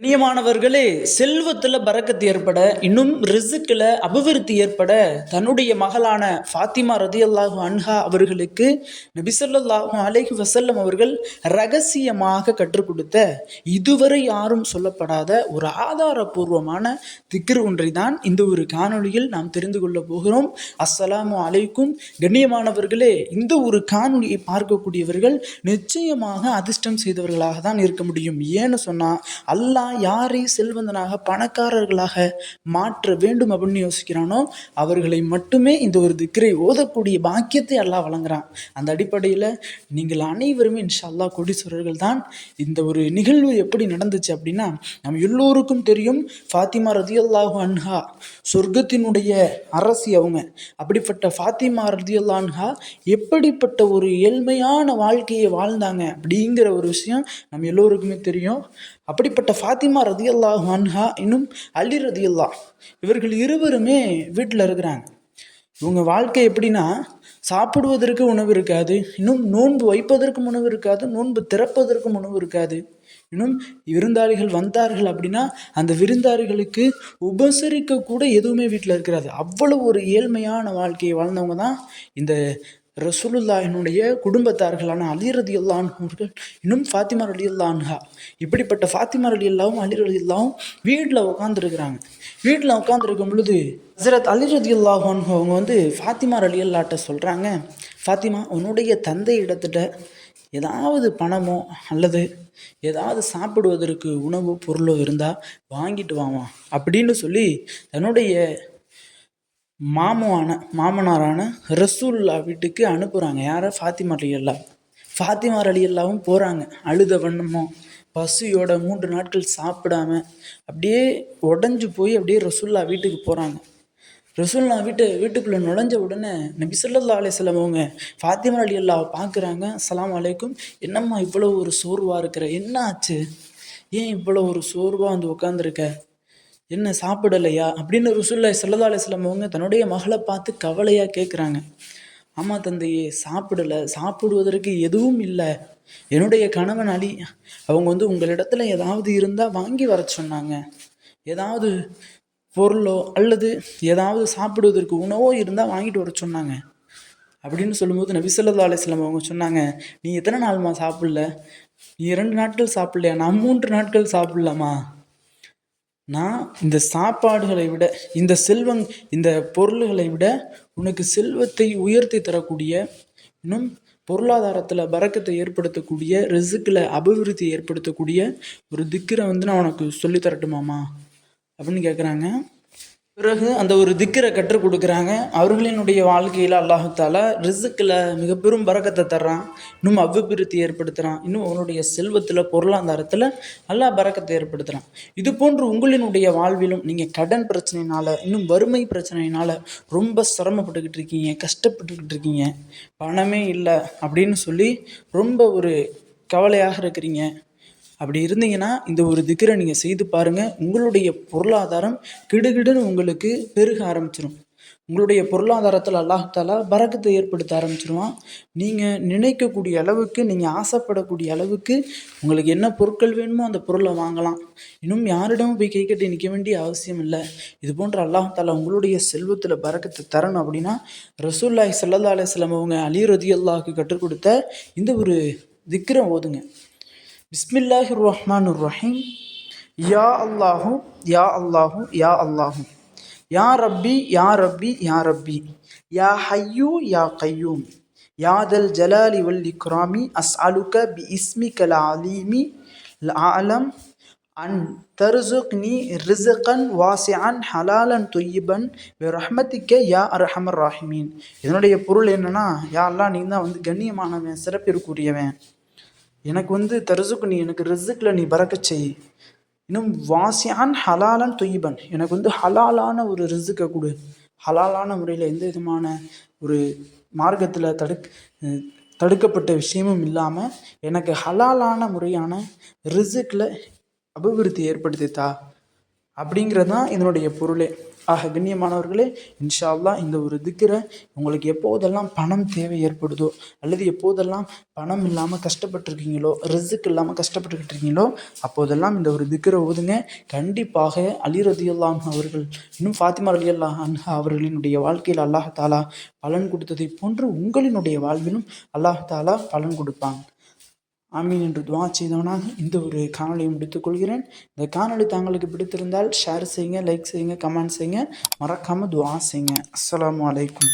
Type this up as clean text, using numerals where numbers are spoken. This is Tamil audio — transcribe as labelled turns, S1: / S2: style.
S1: கண்ணியமானவர்களே, செல்வத்தில் பரக்கத்து ஏற்பட, இன்னும் ரிசுக்கில் அபிவிருத்தி ஏற்பட தன்னுடைய மகளான ஃபாத்திமா ரதியல்லாஹு அன்ஹா அவர்களுக்கு நபி ஸல்லல்லாஹு அலைஹி வஸல்லம் அவர்கள் ரகசியமாக கற்றுக் கொடுத்த, இதுவரை யாரும் சொல்லப்படாத ஒரு ஆதாரபூர்வமான திக்ர் ஒன்றை தான் இந்த ஒரு காணொளியில் நாம் தெரிந்து கொள்ள போகிறோம். அஸ்ஸலாமு அலைக்கும். கண்ணியமானவர்களே, இந்த ஒரு காணொளியை பார்க்கக்கூடியவர்கள் நிச்சயமாக அதிர்ஷ்டம் செய்தவர்களாக தான் இருக்க முடியும். ஏன்னு சொன்னால், அல்லாஹ் யாரை செல்வந்தனாக பணக்காரர்களாக மாற்ற வேண்டும் அப்படின்னு யோசிக்கிறானோ அவர்களை மட்டுமே இந்த ஒரு திக்ரை ஓதக்கூடிய பாக்கியத்தை அல்லாஹ் வழங்குறான். அந்த அடிப்படையில் நீங்கள் அனைவருமே இன்ஷா அல்லாஹ் கோடீஸ்வரர்கள் தான். இந்த ஒரு நிகழ்வு எப்படி நடந்துச்சு அப்படின்னா, நம்ம எல்லோருக்கும் தெரியும், ஃபாத்திமா ரதியல்லாஹு அன்ஹா சொர்க்கத்தினுடைய அரசி அவங்க. அப்படிப்பட்ட ஃபாத்திமா ரதியல்லாஹு அன்ஹா எப்படிப்பட்ட ஒரு ஏழ்மையான வாழ்க்கையை வாழ்ந்தாங்க அப்படிங்கிற ஒரு விஷயம் நம்ம எல்லோருக்குமே தெரியும். அப்படிப்பட்ட ஃபாத்திமா ரதியல்லாஹு அன்ஹா இன்னும் அலி ரதியல்லாஹ் இவர்கள் இருவருமே வீட்டில் இருக்கிறாங்க. இவங்க வாழ்க்கை எப்படின்னா, சாப்பிடுவதற்கு உணவு இருக்காது, இன்னும் நோன்பு வைப்பதற்கு உணவு இருக்காது, நோன்பு திறப்பதற்கும் உணவு இருக்காது. இன்னும் விருந்தாளிகள் வந்தார்கள் அப்படின்னா அந்த விருந்தாளிகளுக்கு உபசரிக்க கூட எதுவுமே வீட்டில் இருக்கிறாது. அவ்வளவு ஒரு ஏழ்மையான வாழ்க்கையை வாழ்ந்தவங்க தான் இந்த ரசூலுல்லாஹினுடைய குடும்பத்தார்களான அலி ரலியல்லாஹு அன்ஹு அவர்கள், இன்னும் ஃபாத்திமா ரலியல்லாஹு அன்ஹா. இப்படிப்பட்ட ஃபாத்திமா ரலியல்லாஹும் அலி ரலியல்லாஹும் வீட்டில் உட்காந்துருக்குறாங்க. வீட்டில் உட்காந்துருக்கும் பொழுது ஹஸரத் அலி ரலியல்லாஹு அன்ஹு அவங்க ஃபாத்திமா ரலியல்லாஹ்ட்ட சொல்கிறாங்க, ஃபாத்திமா, உன்னுடைய தந்தை இடத்துட்ட ஏதாவது பணமோ அல்லது ஏதாவது சாப்பிடுவதற்கு உணவோ பொருளோ இருந்தால் வாங்கிட்டு வாமா அப்படின்னு சொல்லி தன்னுடைய மாமனாரான ரசூலுல்லாஹ் வீட்டுக்கு அனுப்புகிறாங்க. யாரை? ஃபாத்திமா ரலியல்லாஹ். ஃபாத்திமா ரலியல்லாஹும் போகிறாங்க. அழுத வண்ணமோ பசியோட 3 நாட்கள் சாப்பிடாம அப்படியே உடஞ்சி போய் அப்படியே ரசூலுல்லாஹ் வீட்டுக்கு போகிறாங்க. ரசூலுல்லாஹ் வீட்டுக்குள்ளே நுழைஞ்ச உடனே நபி ஸல்லல்லாஹு அலைஹி வஸல்லம் அவங்க ஃபாத்திமா ரலியல்லாஹ்வை பார்க்குறாங்க. அஸ்ஸலாமு அலைக்கும். என்னம்மா இவ்வளோ ஒரு சோர்வாக இருக்கிற, என்ன ஆச்சு, ஏன் இவ்வளோ ஒரு சோர்வாக உட்காந்துருக்க, என்ன சாப்பிடலையா அப்படின்னு ரசூலுல்லாஹி ஸல்லல்லாஹு அலைஹி வஸல்லம் அவங்க தன்னுடைய மகளை பார்த்து கவலையாக கேட்குறாங்க. ஆமாம் தந்தையே, சாப்பிடலை, சாப்பிடுவதற்கு எதுவும் இல்லை. என்னுடைய கணவன் அலி அவங்க உங்களிடத்துல ஏதாவது இருந்தால் வாங்கி வர சொன்னாங்க. ஏதாவது பொருளோ அல்லது ஏதாவது சாப்பிடுவதற்கு உணவோ இருந்தால் வாங்கிட்டு வர சொன்னாங்க அப்படின்னு சொல்லும்போது நபி ஸல்லல்லாஹு அலைஹி வஸல்லம் அவங்க சொன்னாங்க, நீ எத்தனை நாள்மா சாப்பிடல? நீ 2 நாட்கள் சாப்பிடலையா? நான் 3 நாட்கள் சாப்பிடலாமா? நான் இந்த சாப்பாடுகளை விட, இந்த பொருள்களை விட உனக்கு செல்வத்தை உயர்த்தி தரக்கூடிய, இன்னும் பொருளாதாரத்தில் பரக்கத்தை ஏற்படுத்தக்கூடிய, ரிசுக்கில் அபிவிருத்தி ஏற்படுத்தக்கூடிய ஒரு திக்கரை நான் உனக்கு சொல்லித்தரட்டுமாமா அப்படின்னு கேட்குறாங்க. பிறகு அந்த ஒரு திக்கரை கற்றுக் கொடுக்குறாங்க. அவர்களினுடைய வாழ்க்கையில் அல்லாஹு தாலா ரிசுக்கில் மிக பெரும் பரக்கத்தை தர்றான், இன்னும் அபிவிருத்தி ஏற்படுத்துகிறான், இன்னும் அவனுடைய செல்வத்தில் பொருளாதாரத்தில் அல்லாஹ் பரக்கத்தை ஏற்படுத்துகிறான். இது போன்று உங்களினுடைய வாழ்விலும் நீங்கள் கடன் பிரச்சனையினால், இன்னும் வறுமை பிரச்சனையினால் ரொம்ப சிரமப்பட்டுக்கிட்டு இருக்கீங்க, கஷ்டப்பட்டுக்கிட்டு இருக்கீங்க, பணமே இல்லை அப்படின்னு சொல்லி ரொம்ப ஒரு கவலையாக இருக்கிறீங்க. அப்படி இருந்தீங்கன்னா இந்த ஒரு திக்ரை நீங்கள் செய்து பாருங்கள். உங்களுடைய பொருளாதாரம் கிடுகிடுன்னு உங்களுக்கு பெருக ஆரம்பிச்சிடும். உங்களுடைய பொருளாதாரத்தில் அல்லாஹ் தஆலா பரக்கத்தை ஏற்படுத்த ஆரம்பிச்சிருவான். நீங்கள் நினைக்கக்கூடிய அளவுக்கு, நீங்கள் ஆசைப்படக்கூடிய அளவுக்கு உங்களுக்கு என்ன பொருட்கள் வேணுமோ அந்த பொருளை வாங்கலாம். இன்னும் யாரிடமும் போய் கை கட்டி நிற்க வேண்டிய அவசியம் இல்லை. இது போன்ற அல்லாஹ் தஆலா உங்களுடைய செல்வத்தில் பரக்கத்தை தரணும் அப்படின்னா ரசூலுல்லாஹி ஸல்லல்லாஹு அலைஹி வஸல்லம் அவங்க அலி ரலியல்லாஹுக்கு கற்றுக் கொடுத்த இந்த ஒரு திக்ரை ஓதுங்க. பிஸ்மில்லாஹிர் ரஹ்மானிர் ரஹீம். யா அல்லாஹு யா அல்லாஹு யா அல்லாஹு, யா ரப்பி யா ரப்பி யா ரப்பி, யா ஹய்யூ யா கய்யூம், யா தல் ஜலாலி வல் இக்ராமி, அஸ்அலுக பி இஸ்மிகல் அலீமி அலம் அன் தர்சுக்னி ரிஸ்கன் வாசிஅன் ஹலாலன் தொய்யிபன் பி ரஹ்மத்திக யா அர்ஹமர் ராஹிமீன். இதனுடைய பொருள் என்னன்னா, யா அல்லாஹ், நீ தான் கண்ணியமானவன், சிறப்பிற்குரியவன். எனக்கு தர்சுக்கு நீ, எனக்கு ரிஸ்கில் நீ பரக்கச் செய். இன்னும் வாசியான் ஹலாலன் தொய்யிபன், எனக்கு ஹலாலான ஒரு ரிஸ்கை கொடு. ஹலாலான முறையில் எந்த விதமான ஒரு மார்க்கத்தில் தடுக்கப்பட்ட விஷயமும் இல்லாமல் எனக்கு ஹலாலான முறையான ரிஸ்கில் அபிவிருத்தி ஏற்படுத்தித்தா அப்படிங்கிறது தான் இதனுடைய பொருளே. ஆக கண்ணியமானவர்களே, இன்ஷா அல்லாஹ் இந்த ஒரு திக்ரை உங்களுக்கு எப்போதெல்லாம் பணம் தேவை ஏற்படுதோ அல்லது எப்போதெல்லாம் பணம் இல்லாமல் கஷ்டப்பட்டுருக்கீங்களோ, ரிஸ்க் இல்லாமல் கஷ்டப்பட்டுக்கிட்டு இருக்கீங்களோ, அப்போதெல்லாம் இந்த ஒரு திக்ரை ஓதுங்க. கண்டிப்பாக அலி ரலியல்லாஹு அன்ஹு அவர்கள், இன்னும் ஃபாத்திமா ரலியல்லாஹு அன்ஹா அவர்களினுடைய வாழ்க்கையில் அல்லாஹ் தாலா பலன் கொடுத்ததை போன்று உங்களினுடைய வாழ்விலும் அல்லாஹ் தாலா பலன் கொடுப்பான். ஆமீன் என்று துவா செய்தவனாக இந்த ஒரு காணொலியை முடித்துக்கொள்கிறேன். இந்த காணொலி தாங்களுக்கு பிடித்திருந்தால் ஷேர் செய்யுங்க, லைக் செய்யுங்க, கமெண்ட் செய்யுங்க, மறக்காமல் துவா செய்யுங்க. அஸ்ஸலாமு அலைக்கும்.